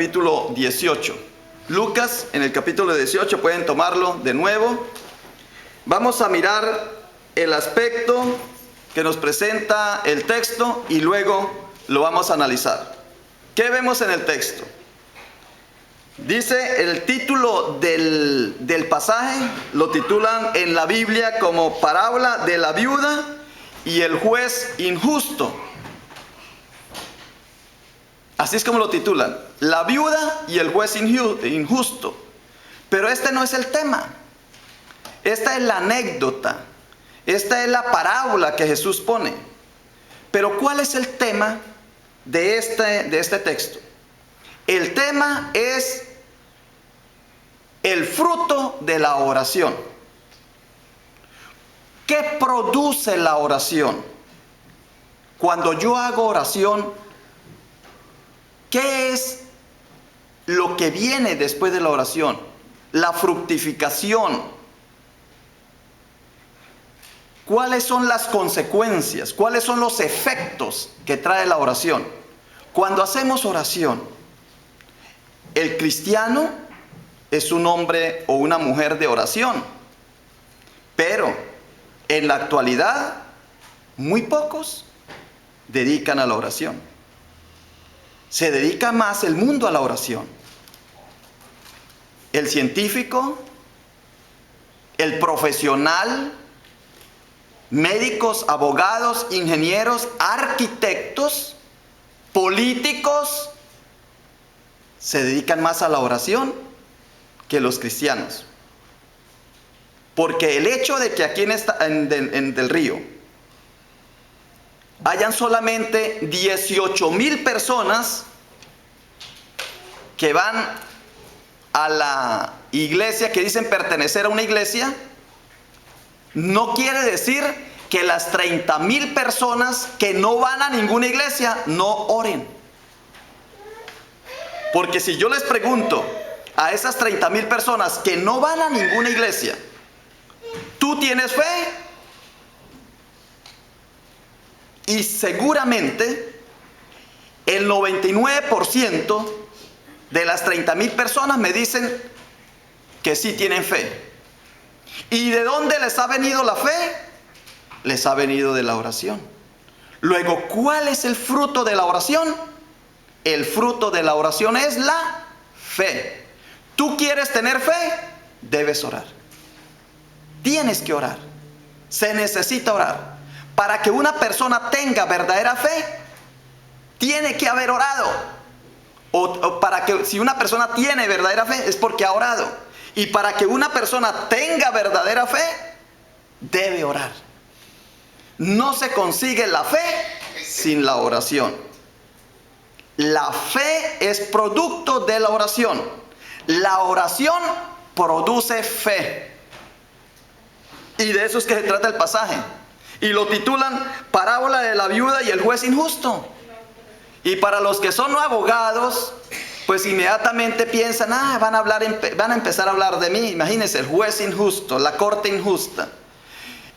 capítulo 18. Lucas en el capítulo 18, pueden tomarlo de nuevo. Vamos a mirar el aspecto que nos presenta el texto y luego lo vamos a analizar. ¿Qué vemos en el texto? Dice el título del pasaje, lo titulan en la Biblia como parábola de la viuda y el juez injusto. Así es como lo titulan, la viuda y el juez injusto. Pero este no es el tema. Esta es la anécdota. Esta es la parábola que Jesús pone. Pero ¿cuál es el tema de este texto? El tema es el fruto de la oración. ¿Qué produce la oración? Cuando yo hago oración, ¿qué es lo que viene después de la oración? La fructificación. ¿Cuáles son las consecuencias? ¿Cuáles son los efectos que trae la oración? Cuando hacemos oración, el cristiano es un hombre o una mujer de oración. Pero en la actualidad, muy pocos dedican a la oración. Se dedica más el mundo a la oración. El científico, el profesional, médicos, abogados, ingenieros, arquitectos, políticos, se dedican más a la oración que los cristianos. Porque el hecho de que aquí en Del Río hayan solamente 18,000 personas que van a la iglesia, que dicen pertenecer a una iglesia, no quiere decir que las 30,000 personas que no van a ninguna iglesia no oren. Porque si yo les pregunto a esas 30,000 personas que no van a ninguna iglesia, ¿tú tienes fe? Y seguramente el 99% de las 30,000 personas me dicen que sí tienen fe. ¿Y de dónde les ha venido la fe? Les ha venido de la oración. Luego, ¿cuál es el fruto de la oración? El fruto de la oración es la fe. ¿Tú quieres tener fe? Debes orar. Tienes que orar. Se necesita orar. Para que una persona tenga verdadera fe, tiene que haber orado. O para que si una persona tiene verdadera fe, es porque ha orado. Y para que una persona tenga verdadera fe, debe orar. No se consigue la fe sin la oración. La fe es producto de la oración. La oración produce fe. Y de eso es que se trata el pasaje. Y lo titulan parábola de la viuda y el juez injusto. Y para los que son abogados, pues inmediatamente piensan, van a empezar a hablar de mí. Imagínense, el juez injusto, la corte injusta.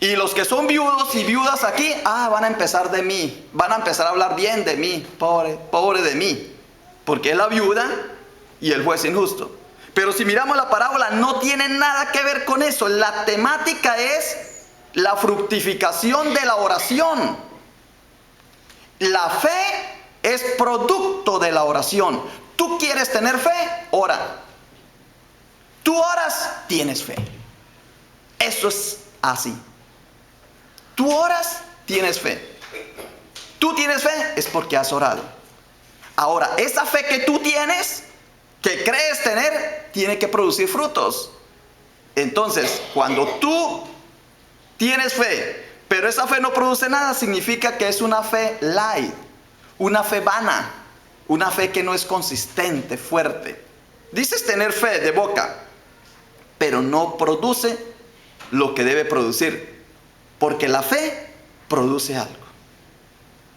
Y los que son viudos y viudas aquí, van a empezar de mí. Van a empezar a hablar bien de mí. Pobre de mí. Porque es la viuda y el juez injusto. Pero si miramos la parábola, no tiene nada que ver con eso. La temática es la fructificación de la oración. La fe es producto de la oración. ¿Tú quieres tener fe? Ora. Tú oras, tienes fe. Eso es así. Tú oras, tienes fe. Tú tienes fe, es porque has orado. Ahora, esa fe que tú tienes, que crees tener, tiene que producir frutos. Entonces, cuando tú tienes fe, pero esa fe no produce nada, significa que es una fe light, una fe vana, una fe que no es consistente, fuerte. Dices tener fe de boca, pero no produce lo que debe producir, porque la fe produce algo.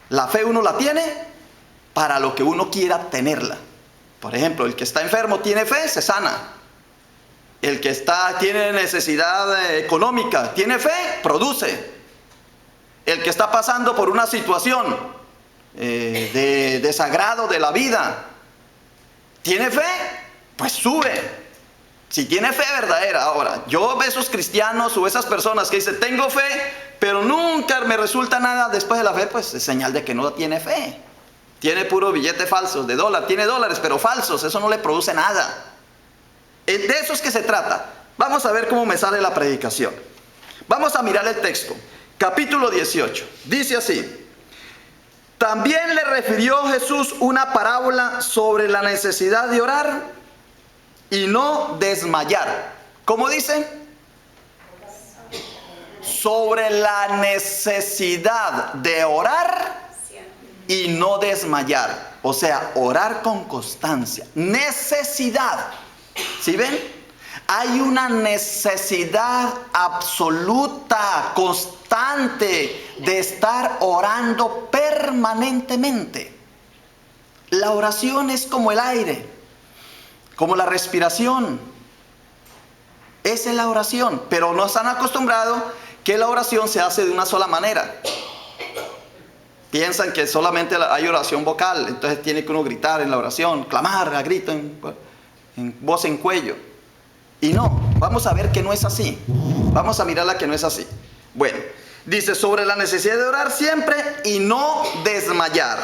La fe uno la tiene para lo que uno quiera tenerla. Por ejemplo, el que está enfermo tiene fe, se sana. El que tiene necesidad económica, tiene fe, produce. El que está pasando por una situación de desagrado de la vida, ¿Tiene fe? Pues sube. Si tiene fe verdadera. Ahora, yo veo esos cristianos o esas personas que dicen, tengo fe, pero nunca me resulta nada después de la fe, pues es señal de que no tiene fe. Tiene puro billete falso de dólar, tiene dólares, pero falsos, eso no le produce nada. De eso es que se trata. Vamos a ver cómo me sale la predicación. Vamos a mirar el texto. Capítulo 18. Dice así. También le refirió Jesús una parábola sobre la necesidad de orar y no desmayar. ¿Cómo dice? Sobre la necesidad de orar y no desmayar. O sea, orar con constancia. Necesidad. ¿Sí ven? Hay una necesidad absoluta, constante, de estar orando permanentemente. La oración es como el aire, como la respiración. Esa es la oración, pero nos han acostumbrado que la oración se hace de una sola manera. Piensan que solamente hay oración vocal, entonces tiene que uno gritar en la oración, clamar a grito, en voz en cuello. Y no, vamos a ver que no es así. Vamos a mirarla que no es así. Bueno, dice sobre la necesidad de orar siempre y no desmayar.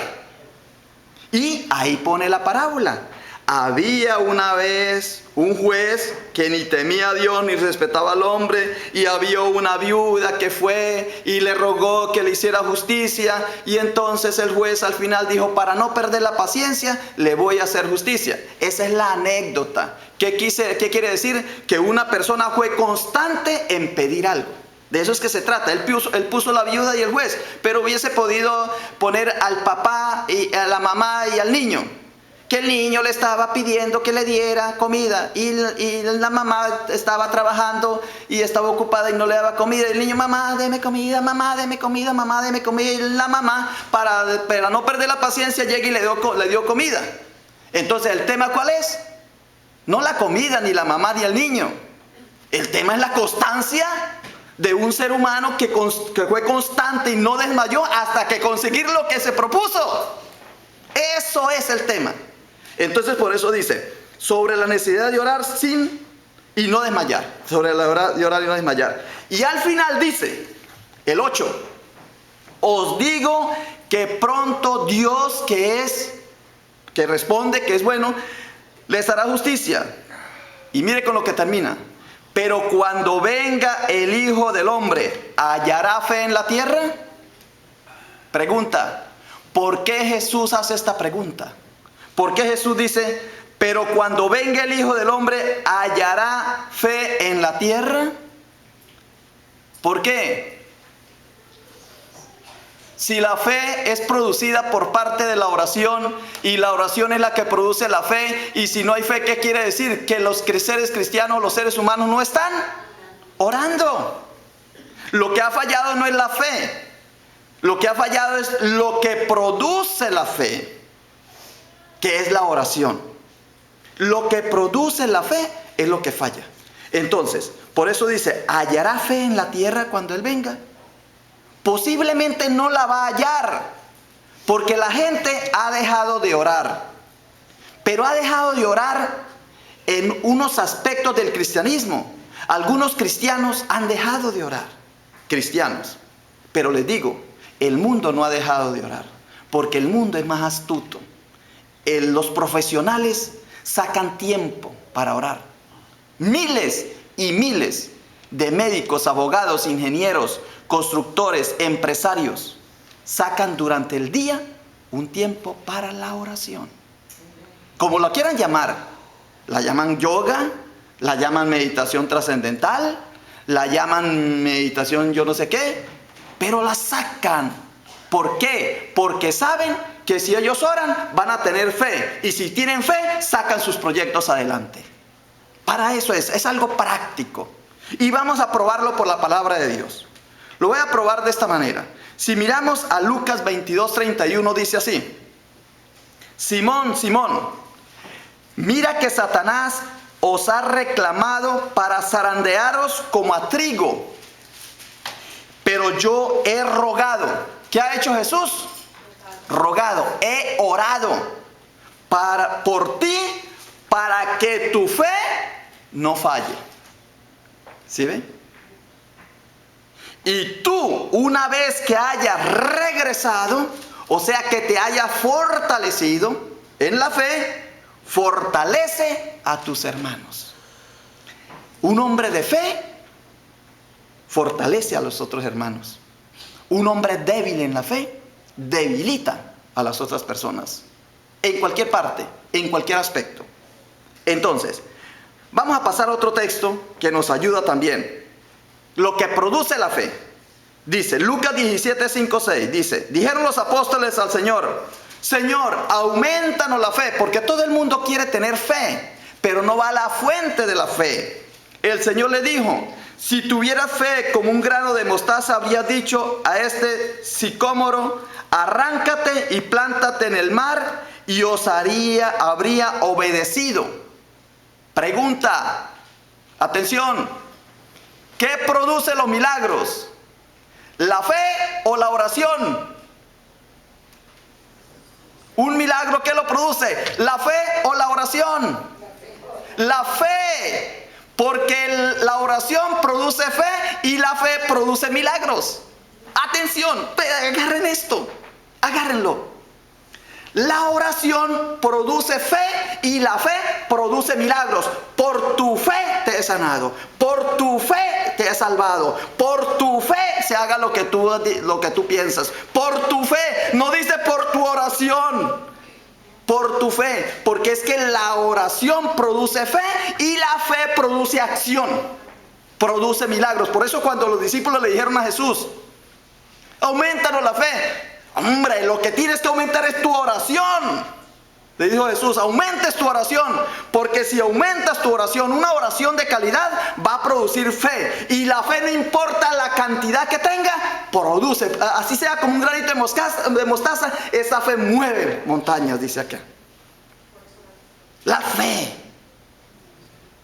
Y ahí pone la parábola. Había una vez un juez que ni temía a Dios ni respetaba al hombre, y había una viuda que fue y le rogó que le hiciera justicia, y entonces el juez al final dijo, para no perder la paciencia, le voy a hacer justicia. Esa es la anécdota. ¿Qué quiere decir? Que una persona fue constante en pedir algo. De eso es que se trata. Él puso la viuda y el juez, pero hubiese podido poner al papá y a la mamá y al niño. Que el niño le estaba pidiendo que le diera comida y la mamá estaba trabajando y estaba ocupada y no le daba comida. Y el niño, mamá, deme comida, mamá, deme comida, mamá, deme comida. Y la mamá, para no perder la paciencia, llega y le dio comida. Entonces, ¿el tema cuál es? No la comida, ni la mamá, ni el niño. El tema es la constancia de un ser humano que fue constante y no desmayó hasta que conseguir lo que se propuso. Eso es el tema. Entonces por eso dice, sobre la necesidad de orar y no desmayar. Sobre la de orar y no desmayar. Y al final dice, el 8, os digo que pronto Dios que responde, que es bueno, les hará justicia. Y mire con lo que termina. Pero cuando venga el Hijo del Hombre, ¿hallará fe en la tierra? Pregunta, ¿por qué Jesús hace esta pregunta? ¿Por qué Jesús dice, pero cuando venga el Hijo del Hombre, ¿hallará fe en la tierra? ¿Por qué? Si la fe es producida por parte de la oración y la oración es la que produce la fe, y si no hay fe, ¿qué quiere decir? Que los seres cristianos, los seres humanos no están orando. Lo que ha fallado no es la fe. Lo que ha fallado es lo que produce la fe, que es la oración. Lo que produce la fe es lo que falla. Entonces, por eso dice, ¿hallará fe en la tierra cuando Él venga? Posiblemente no la va a hallar, porque la gente ha dejado de orar. Pero ha dejado de orar en unos aspectos del cristianismo. Algunos cristianos han dejado de orar. Cristianos. Pero les digo, el mundo no ha dejado de orar, porque el mundo es más astuto. Los profesionales sacan tiempo para orar. Miles y miles de médicos, abogados, ingenieros, constructores, empresarios sacan durante el día un tiempo para la oración. Como lo quieran llamar, la llaman yoga, la llaman meditación trascendental, la llaman meditación yo no sé qué, pero la sacan. ¿Por qué? Porque saben que si ellos oran van a tener fe, y si tienen fe sacan sus proyectos adelante. Para eso es algo práctico, y vamos a probarlo por la palabra de Dios. Lo voy a probar de esta manera. Si miramos a Lucas 22:31, dice así: Simón, Simón, mira que Satanás os ha reclamado para zarandearos como a trigo, pero yo he rogado. ¿Qué ha hecho Jesús? Rogado, he orado por ti para que tu fe no falle. ¿Sí ven? Y tú, una vez que hayas regresado, o sea que te hayas fortalecido en la fe, fortalece a tus hermanos. Un hombre de fe fortalece a los otros hermanos. Un hombre débil en la fe debilita a las otras personas. En cualquier parte, en cualquier aspecto. Entonces, vamos a pasar a otro texto que nos ayuda también. Lo que produce la fe. Dice, Lucas 17, 5, 6. Dice, dijeron los apóstoles al Señor, Señor, aumentanos la fe, porque todo el mundo quiere tener fe, pero no va a la fuente de la fe. El Señor le dijo, si tuvieras fe como un grano de mostaza, habrías dicho a este sicómoro, arráncate y plántate en el mar, y habría obedecido. Pregunta, atención, ¿qué produce los milagros? ¿La fe o la oración? ¿Un milagro qué lo produce? ¿La fe o la oración? La fe. Porque la oración produce fe y la fe produce milagros. Atención, agarren esto, agárrenlo. La oración produce fe y la fe produce milagros. Por tu fe te he sanado, por tu fe te he salvado, por tu fe se haga lo que tú piensas. Por tu fe, no dice por tu oración. Por tu fe, porque es que la oración produce fe y la fe produce acción, produce milagros. Por eso cuando los discípulos le dijeron a Jesús, aumentanos la fe, hombre, lo que tienes que aumentar es tu oración. Le dijo Jesús, aumentes tu oración, porque si aumentas tu oración, una oración de calidad va a producir fe. Y la fe, no importa la cantidad que tenga, produce. Así sea como un granito de mostaza, esa fe mueve montañas, dice acá. La fe.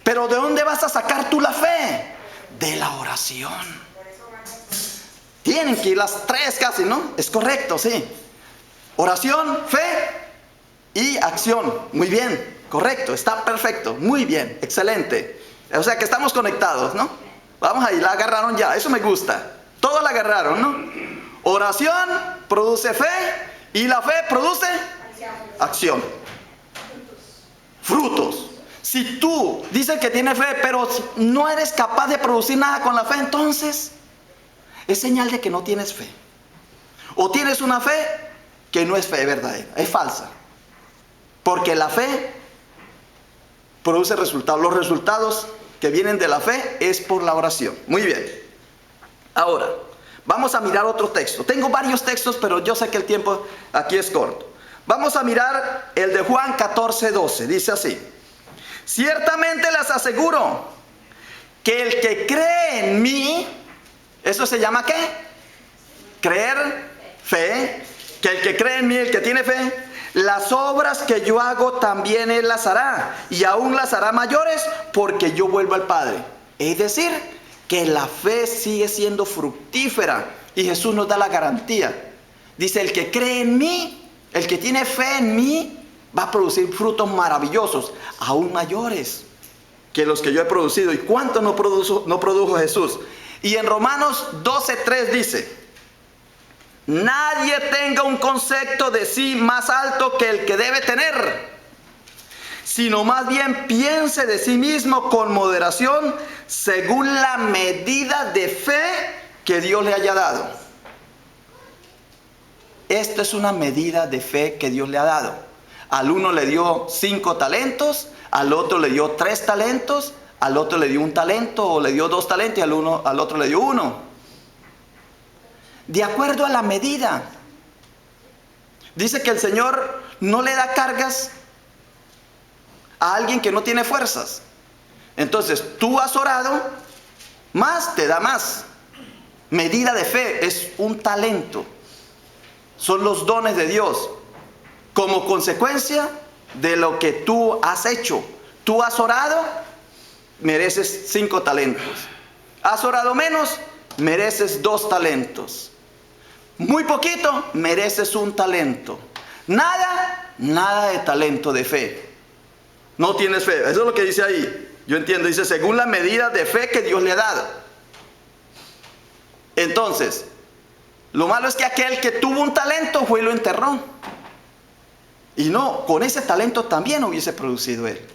Pero ¿de dónde vas a sacar tú la fe? De la oración. Tienen que ir las tres casi, ¿no? Es correcto, sí. Oración, fe y acción. Muy bien, correcto, está perfecto, muy bien, excelente. O sea que estamos conectados, ¿no? Vamos ahí, la agarraron ya, eso me gusta. Todos la agarraron, ¿no? Oración produce fe y la fe produce acción. Frutos. Si tú dices que tienes fe, pero no eres capaz de producir nada con la fe, entonces es señal de que no tienes fe. O tienes una fe que no es fe verdadera, es falsa. Porque la fe produce resultados. Los resultados que vienen de la fe es por la oración. Muy bien. Ahora, vamos a mirar otro texto. Tengo varios textos, pero yo sé que el tiempo aquí es corto. Vamos a mirar el de Juan 14, 12. Dice así. Ciertamente les aseguro que el que cree en mí, ¿eso se llama qué? Creer, fe. Que el que cree en mí, el que tiene fe, las obras que yo hago también Él las hará, y aún las hará mayores, porque yo vuelvo al Padre. Es decir, que la fe sigue siendo fructífera, y Jesús nos da la garantía. Dice, el que cree en mí, el que tiene fe en mí, va a producir frutos maravillosos, aún mayores que los que yo he producido. ¿Y cuánto no produjo Jesús? Y en Romanos 12:3 dice, nadie tenga un concepto de sí más alto que el que debe tener, sino más bien piense de sí mismo con moderación, según la medida de fe que Dios le haya dado. Esto es una medida de fe que Dios le ha dado. Al uno le dio 5 talentos, al otro le dio 3 talentos, al otro le dio 1 talento, o le dio 2 talentos y al otro le dio 1. De acuerdo a la medida. Dice que el Señor no le da cargas a alguien que no tiene fuerzas. Entonces, tú has orado, más te da más. Medida de fe es un talento. Son los dones de Dios. Como consecuencia de lo que tú has hecho. Tú has orado, mereces 5 talentos. Has orado menos, mereces 2 talentos. Muy poquito, mereces 1 talento. Nada de talento de fe. No tienes fe. Eso es lo que dice ahí. Yo entiendo. Dice, según la medida de fe que Dios le ha dado. Entonces, lo malo es que aquel que tuvo un talento fue y lo enterró. Y no, con ese talento también hubiese producido él.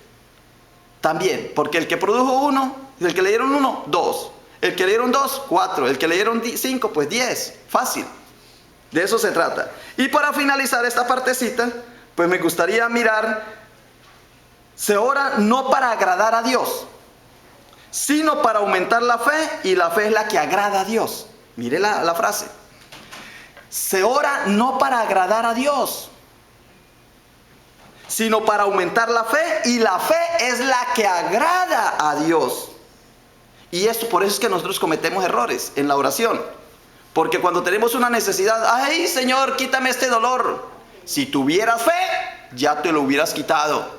También, porque el que produjo 1, el que le dieron 1, 2. El que le dieron 2, 4. El que le dieron 5, pues 10. Fácil. De eso se trata. Y para finalizar esta partecita, pues me gustaría mirar, se ora no para agradar a Dios, sino para aumentar la fe, y la fe es la que agrada a Dios. Mire la frase. Se ora no para agradar a Dios, sino para aumentar la fe, y la fe es la que agrada a Dios. Y esto, por eso es que nosotros cometemos errores en la oración. Porque cuando tenemos una necesidad, ay Señor, quítame este dolor. Si tuvieras fe, ya te lo hubieras quitado.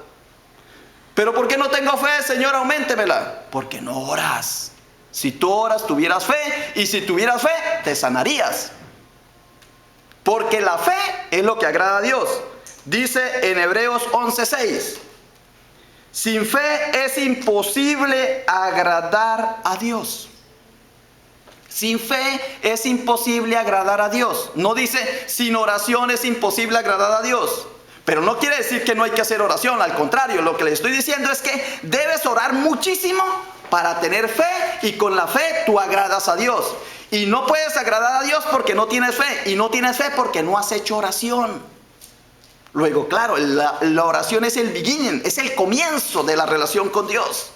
Pero ¿por qué no tengo fe, Señor? Auméntemela. Porque no oras. Si tú oras, tuvieras fe, y si tuvieras fe, te sanarías. Porque la fe es lo que agrada a Dios. Dice en Hebreos 11:6, sin fe es imposible agradar a Dios. Sin fe es imposible agradar a Dios. No dice, sin oración es imposible agradar a Dios. Pero no quiere decir que no hay que hacer oración. Al contrario, lo que le estoy diciendo es que debes orar muchísimo para tener fe, y con la fe tú agradas a Dios. Y no puedes agradar a Dios porque no tienes fe. Y no tienes fe porque no has hecho oración. Luego, claro, la oración es el beginning, es el comienzo de la relación con Dios.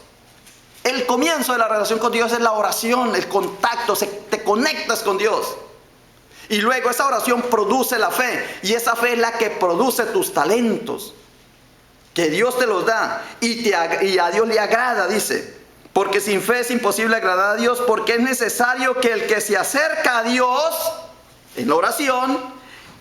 El comienzo de la relación con Dios es la oración, el contacto, te conectas con Dios. Y luego esa oración produce la fe, y esa fe es la que produce tus talentos, que Dios te los da, y a Dios le agrada, dice. Porque sin fe es imposible agradar a Dios, porque es necesario que el que se acerca a Dios en la oración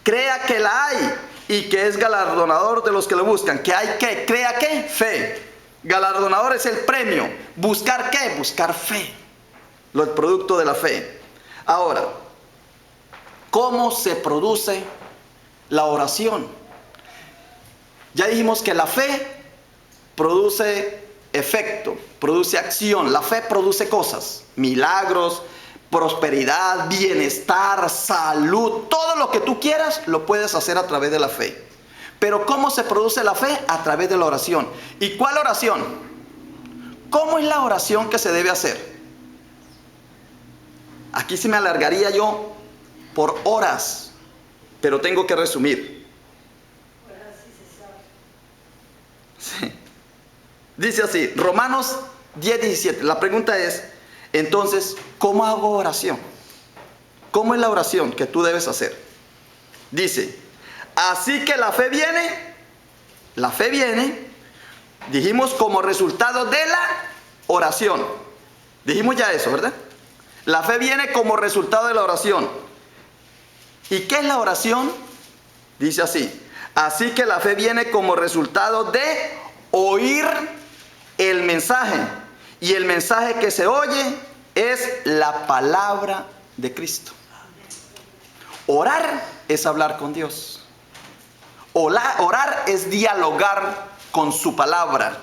crea que la hay, y que es galardonador de los que lo buscan. ¿Que hay qué? ¿Crea qué? Fe. Galardonador es el premio. ¿Buscar qué? Buscar fe. El producto de la fe. Ahora, ¿cómo se produce la oración? Ya dijimos que la fe produce efecto, produce acción. La fe produce cosas, milagros, prosperidad, bienestar, salud. Todo lo que tú quieras lo puedes hacer a través de la fe. Pero ¿cómo se produce la fe? A través de la oración. ¿Y cuál oración? ¿Cómo es la oración que se debe hacer? Aquí se me alargaría yo por horas, pero tengo que resumir. Sí. Dice así, Romanos 10:17. La pregunta es, entonces, ¿cómo hago oración? ¿Cómo es la oración que tú debes hacer? Dice, así que la fe viene, dijimos, como resultado de la oración. Dijimos ya eso, ¿verdad? La fe viene como resultado de la oración. ¿Y qué es la oración? Dice así, así que la fe viene como resultado de oír el mensaje. Y el mensaje que se oye es la palabra de Cristo. Orar es hablar con Dios. Orar es dialogar con su palabra.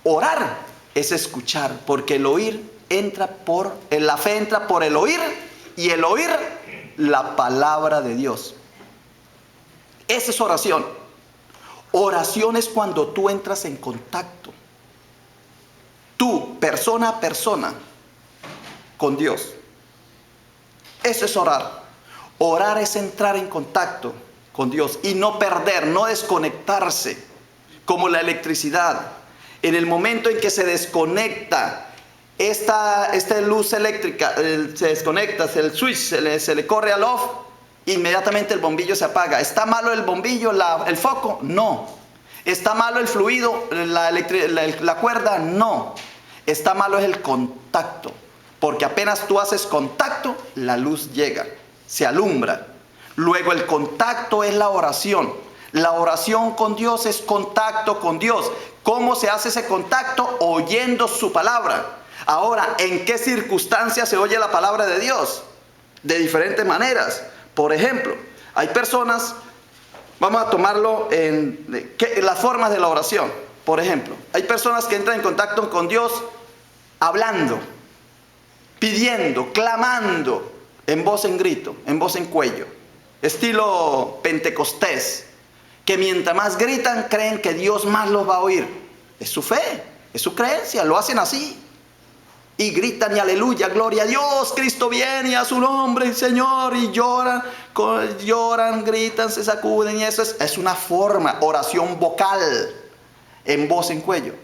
Orar es escuchar, porque el oír la fe entra por el oír, y el oír la palabra de Dios. Esa es oración. Oración es cuando tú entras en contacto, tú, persona a persona, con Dios. Eso es orar. Orar es entrar en contacto con Dios y no perder, no desconectarse, como la electricidad. En el momento en que se desconecta esta luz eléctrica, se desconecta, el switch se le corre al off, inmediatamente el bombillo se apaga. ¿Está malo el bombillo, el foco? No. ¿Está malo el fluido, la cuerda? No. Está malo es el contacto, porque apenas tú haces contacto, la luz llega, se alumbra. Luego el contacto es la oración. La oración con Dios es contacto con Dios. ¿Cómo se hace ese contacto? Oyendo su palabra. Ahora, ¿en qué circunstancias se oye la palabra de Dios? De diferentes maneras. Por ejemplo, hay personas, vamos a tomarlo en las formas de la oración. Por ejemplo, hay personas que entran en contacto con Dios hablando, pidiendo, clamando, en voz en grito, en voz en cuello, estilo pentecostés, que mientras más gritan creen que Dios más los va a oír. Es su fe, es su creencia, lo hacen así. Y gritan y aleluya, gloria a Dios, Cristo viene a su nombre, Señor, y lloran, gritan, se sacuden, y eso es una forma, oración vocal, en voz en cuello.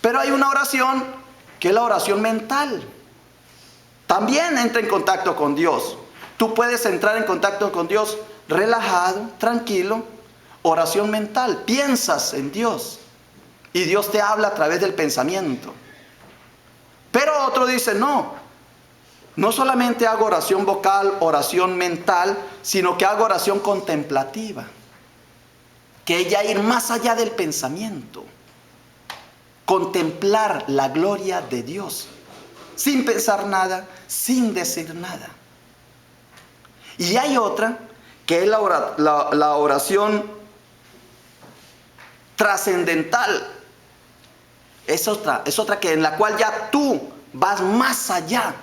Pero hay una oración que es la oración mental. También entra en contacto con Dios. Tú puedes entrar en contacto con Dios relajado, tranquilo, oración mental. Piensas en Dios y Dios te habla a través del pensamiento. Pero otro dice, no solamente hago oración vocal, oración mental, sino que hago oración contemplativa. Que es ya ir más allá del pensamiento. Contemplar la gloria de Dios. Sin pensar nada, sin decir nada. Y hay otra, que es la oración trascendental. Es otra que en la cual ya tú vas más allá.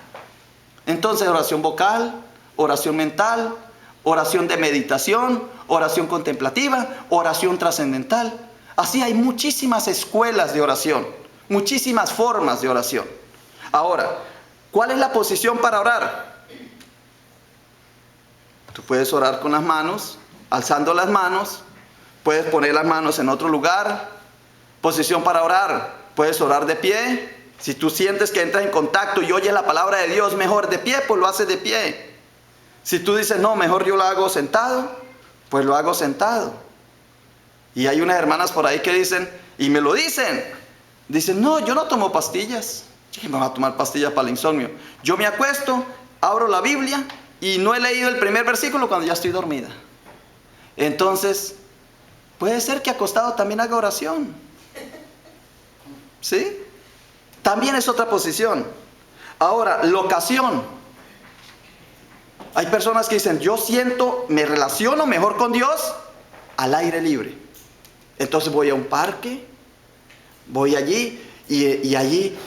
Entonces, oración vocal, oración mental, oración de meditación, oración contemplativa, oración trascendental. Así hay muchísimas escuelas de oración, muchísimas formas de oración. Ahora, ¿cuál es la posición para orar? Tú puedes orar con las manos, alzando las manos, puedes poner las manos en otro lugar. Posición para orar, puedes orar de pie. Si tú sientes que entras en contacto y oyes la palabra de Dios mejor de pie, pues lo haces de pie. Si tú dices, no, mejor yo lo hago sentado, pues lo hago sentado. Y hay unas hermanas por ahí que dicen, y me lo dicen, no, yo no tomo pastillas. ¿Quién me va a tomar pastillas para el insomnio? Yo me acuesto, abro la Biblia y no he leído el primer versículo cuando ya estoy dormida. Entonces, puede ser que acostado también haga oración. ¿Sí? También es otra posición. Ahora, locación. Hay personas que dicen, yo me relaciono mejor con Dios al aire libre. Entonces voy a un parque, voy allí y allí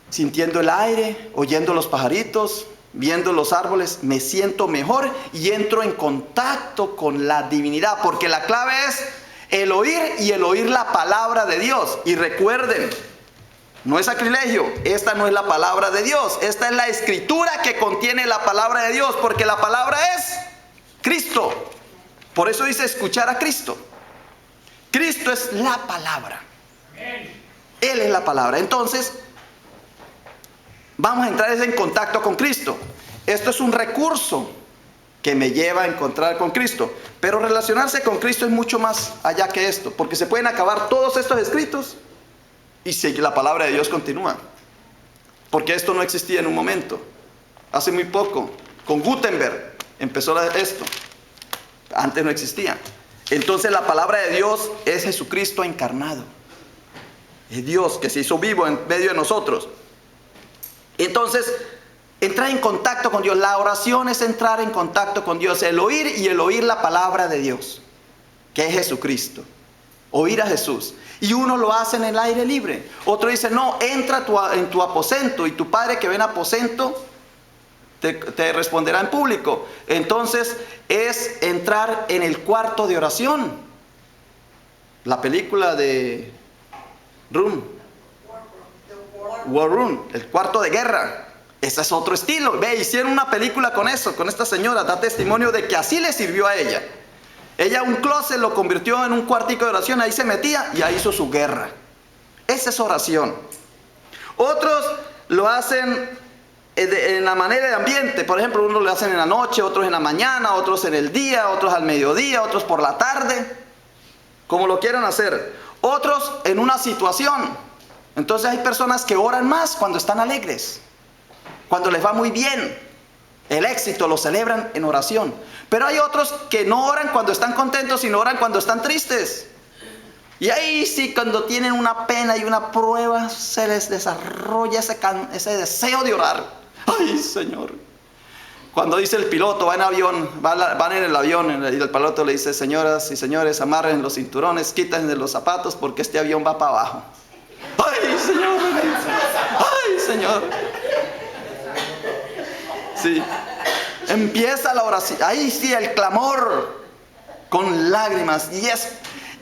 sintiendo el aire, oyendo los pajaritos, viendo los árboles, me siento mejor y entro en contacto con la divinidad, porque la clave es el oír y el oír la palabra de Dios. Y recuerden, no es sacrilegio, esta no es la palabra de Dios, esta es la escritura que contiene la palabra de Dios, porque la palabra es Cristo. Por eso dice escuchar a Cristo. Cristo es la palabra. Él es la palabra. Entonces, vamos a entrar en contacto con Cristo. Esto es un recurso que me lleva a encontrar con Cristo. Pero relacionarse con Cristo es mucho más allá que esto, porque se pueden acabar todos estos escritos y si la palabra de Dios continúa. Porque esto no existía en un momento. Hace muy poco, con Gutenberg, empezó esto. Antes no existía. Entonces la palabra de Dios es Jesucristo encarnado. Es Dios que se hizo vivo en medio de nosotros. Entonces, entrar en contacto con Dios. La oración es entrar en contacto con Dios. El oír y el oír la palabra de Dios, que es Jesucristo. Oír a Jesús. Y uno lo hace en el aire libre. Otro dice, no, entra en tu aposento. Y tu padre que ve en aposento te responderá en público. Entonces es entrar en el cuarto de oración. La película de War Room, el cuarto de guerra. Ese es otro estilo. Ve, hicieron una película con eso, con esta señora. Da testimonio de que así le sirvió a ella. Ella un closet lo convirtió en un cuartico de oración. Ahí se metía y ahí hizo su guerra. Esa es oración. Otros lo hacen en la manera de ambiente. Por ejemplo, unos lo hacen en la noche, otros en la mañana, otros en el día, otros al mediodía, otros por la tarde, como lo quieran hacer. Otros en una situación. Entonces hay personas que oran más cuando están alegres, cuando les va muy bien. El éxito lo celebran en oración. Pero hay otros que no oran cuando están contentos, sino oran cuando están tristes. Y ahí sí, cuando tienen una pena y una prueba, se les desarrolla ese deseo de orar. Ay, Señor, Cuando dice el piloto, va en avión, van en el avión y el piloto le dice, señoras y señores, amarren los cinturones, quítense los zapatos porque este avión va para abajo. ¡Ay, Señor! ¡Ay, Señor! Sí. Empieza la oración. Ahí sí, el clamor con lágrimas. Y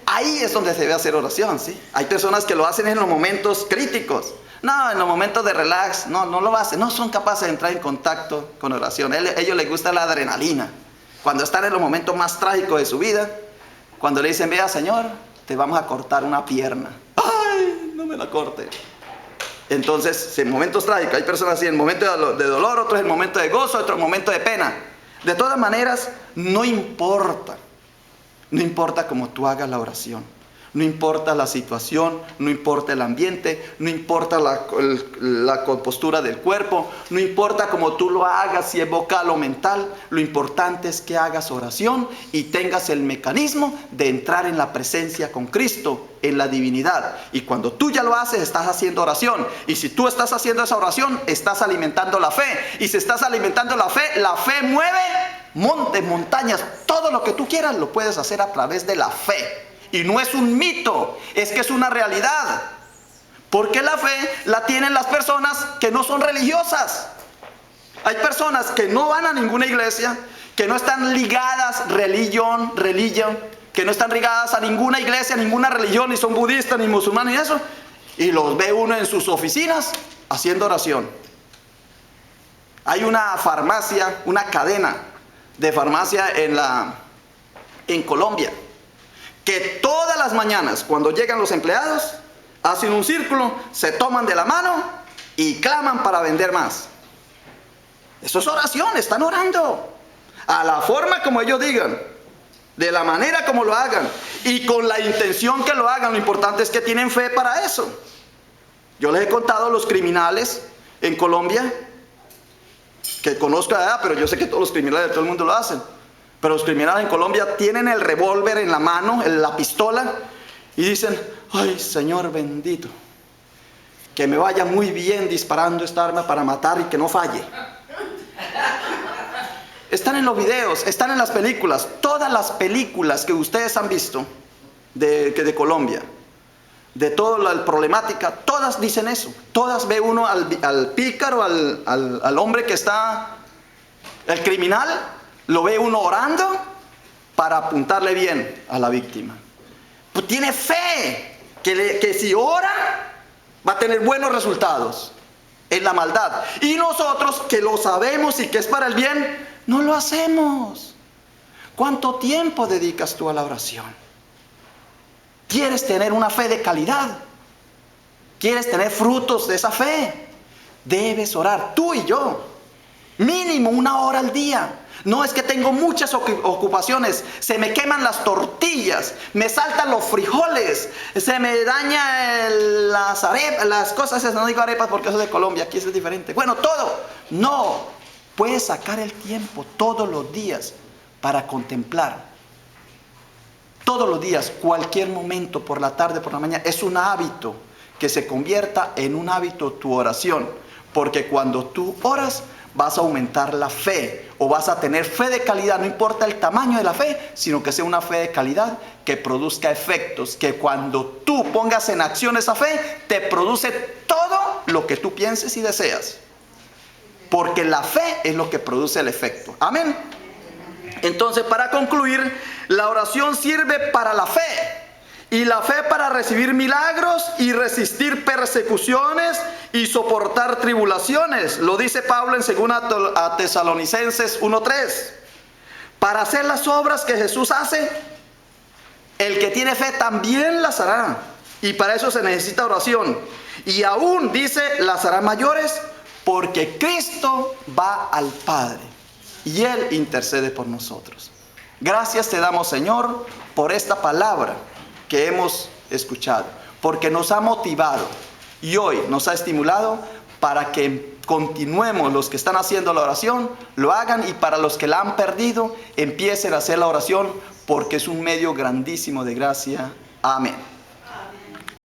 ahí es donde se debe hacer oración, ¿sí? Hay personas que lo hacen en los momentos críticos. No, en los momentos de relax, no lo hacen. No son capaces de entrar en contacto con oración. A ellos les gusta la adrenalina. Cuando están en los momentos más trágicos de su vida, cuando le dicen, vea, Señor, te vamos a cortar una pierna. ¡Ay, no me la corte! Entonces, en momentos trágicos, hay personas así, en momentos de dolor, otros en momentos de gozo, otros en momentos de pena. De todas maneras, no importa cómo tú hagas la oración, no importa la situación, no importa el ambiente, no importa la compostura del cuerpo, no importa cómo tú lo hagas, si es vocal o mental, lo importante es que hagas oración y tengas el mecanismo de entrar en la presencia con Cristo, en la divinidad. Y cuando tú ya lo haces, estás haciendo oración. Y si tú estás haciendo esa oración, estás alimentando la fe. Y si estás alimentando la fe mueve montes, montañas, todo lo que tú quieras lo puedes hacer a través de la fe. Y no es un mito, es que es una realidad. Porque la fe la tienen las personas que no son religiosas. Hay personas que no van a ninguna iglesia, que no están ligadas religión, que no están ligadas a ninguna iglesia, ninguna religión, ni son budistas, ni musulmanes, ni eso. Y los ve uno en sus oficinas haciendo oración. Hay una farmacia, una cadena de farmacia en Colombia, que todas las mañanas, cuando llegan los empleados, hacen un círculo, se toman de la mano y claman para vender más. Eso es oración, están orando. A la forma como ellos digan, de la manera como lo hagan y con la intención que lo hagan. Lo importante es que tienen fe para eso. Yo les he contado a los criminales en Colombia, que conozco allá, pero yo sé que todos los criminales de todo el mundo lo hacen. Pero los criminales en Colombia tienen el revólver en la mano, la pistola, y dicen, ay, Señor bendito, que me vaya muy bien disparando esta arma para matar y que no falle. Están en los videos, están en las películas, todas las películas que ustedes han visto de Colombia, de toda la problemática, todas dicen eso. Todas ve uno al pícaro, al hombre que está, el criminal, lo ve uno orando para apuntarle bien a la víctima. Pues tiene fe que si ora va a tener buenos resultados en la maldad. Y nosotros que lo sabemos y que es para el bien, no lo hacemos. ¿Cuánto tiempo dedicas tú a la oración? ¿Quieres tener una fe de calidad? ¿Quieres tener frutos de esa fe? Debes orar, tú y yo, mínimo 1 hora al día. No es que tengo muchas ocupaciones, se me queman las tortillas, me saltan los frijoles, se me daña las arepas, las cosas esas, no digo arepas porque eso es de Colombia, aquí eso es diferente. Bueno, todo. No, puedes sacar el tiempo todos los días para contemplar. Todos los días, cualquier momento, por la tarde, por la mañana, es un hábito que se convierta en un hábito tu oración. Porque cuando tú oras, vas a aumentar la fe o vas a tener fe de calidad, no importa el tamaño de la fe, sino que sea una fe de calidad que produzca efectos, que cuando tú pongas en acción esa fe, te produce todo lo que tú pienses y deseas. Porque la fe es lo que produce el efecto. Amén. Entonces, para concluir, la oración sirve para la fe. Y la fe para recibir milagros y resistir persecuciones y soportar tribulaciones. Lo dice Pablo en 2 Tesalonicenses 1:3. Para hacer las obras que Jesús hace, el que tiene fe también las hará. Y para eso se necesita oración. Y aún dice, las hará mayores porque Cristo va al Padre. Y Él intercede por nosotros. Gracias te damos, Señor, por esta palabra que hemos escuchado, porque nos ha motivado y hoy nos ha estimulado para que continuemos, los que están haciendo la oración, lo hagan, y para los que la han perdido, empiecen a hacer la oración, porque es un medio grandísimo de gracia. Amén.